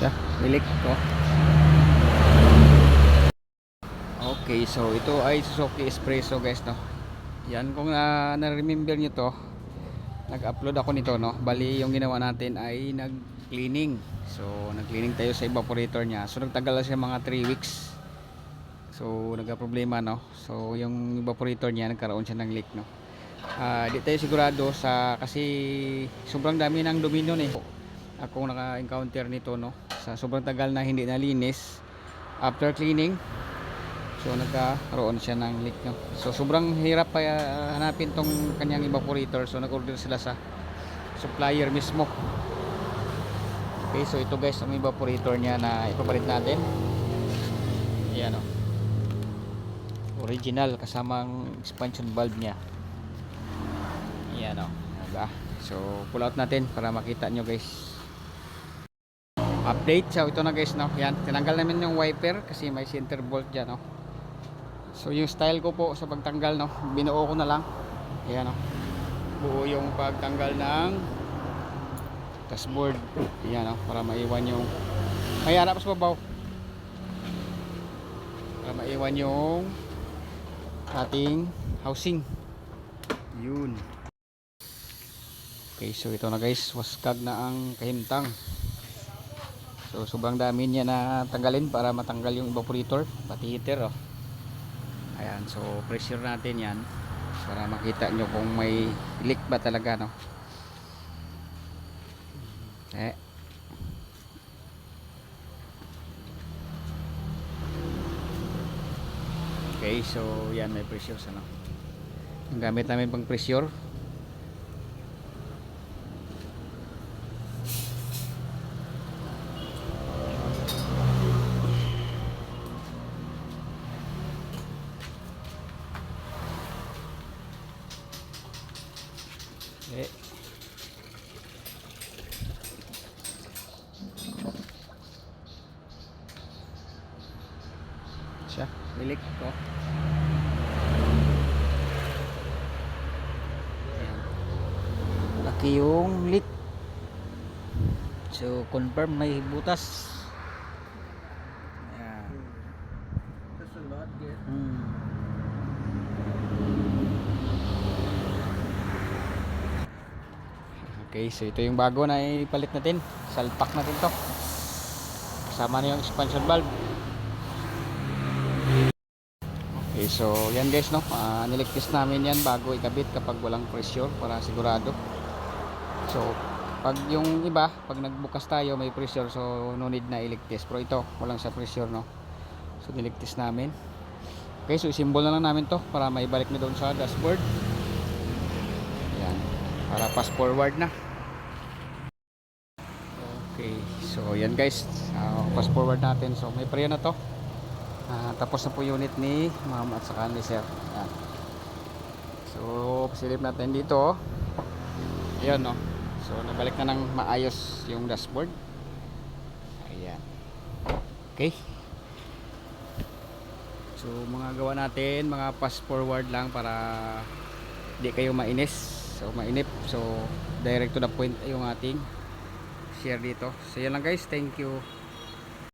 siya, milik ko. Okay, so ito ay Suzuki Espresso guys, no. Yan, kung na-remember nyo to, nag-upload ako nito, no. Bali yung ginawa natin ay nag-cleaning. So nag-cleaning tayo sa evaporator niya. So nagtagal siya mga 3 weeks. So nagka-problema, no. So yung evaporator niya nagkaroon siya ng leak, no. Di tayo sigurado sa kasi sobrang dami ng dumi nun eh. Ako naka-encounter nito, no. Sa sobrang tagal na hindi nalinis after cleaning. So nagkaroon siya ng leak, no. So sobrang hirap pa hanapin tong kanyang evaporator. So nag-order sila sa supplier mismo. Okay, so ito guys ang evaporator niya na ipapalit natin. Ayan, no. Original kasamang expansion valve niya. Ayan, no. Diba? So pull out natin para makita nyo guys. Update. So ito na guys, no. Yan, tinanggal namin yung wiper kasi may center bolt dyan, no. So yung style ko po sa pagtanggal, no, binuo ko na lang. Ayan, no. Buo yung pagtanggal ng dashboard. Ayan, no, para maiwan yung may harap sa babaw. Para maiwan yung ating housing. Yun. Okay, so ito na guys, waskag na ang kahimtang. So sobrang dami niya na tanggalin para matanggal yung evaporator, pati heater, oh. Ayan, so pressure natin yan para makita nyo kung may leak ba talaga, no. Okay, so yan, may pressure sa, no. Ang gamit namin pang pressure siya, milik ko. Ayan. Laki yung leak. So confirm may butas. Ayan. Okay, so ito yung bago na ipalit natin. Salpak natin to. Kasama na yung expansion valve. Okay, so yan guys, no. Niligtis namin yan bago ikabit kapag walang pressure para sigurado. So pag yung iba, pag nagbukas tayo may pressure, so no need na iligtis. Pero ito, walang sa pressure, no. So niligtis namin. Okay, so isimbol na lang namin to para maibalik na doon sa dashboard. Yan, para pass forward na. Okay, so yan guys, pass forward natin. So may preno na to. Tapos na po unit ni ma'am at saka ni sir. Yan. So pasilip natin dito, ayan, no. So nabalik na ng maayos yung dashboard. Ayan. Okay, so mga gawa natin, mga pass forward lang para di kayo mainis. So mainip, so direct to the point yung ating share dito. So yan lang guys, thank you.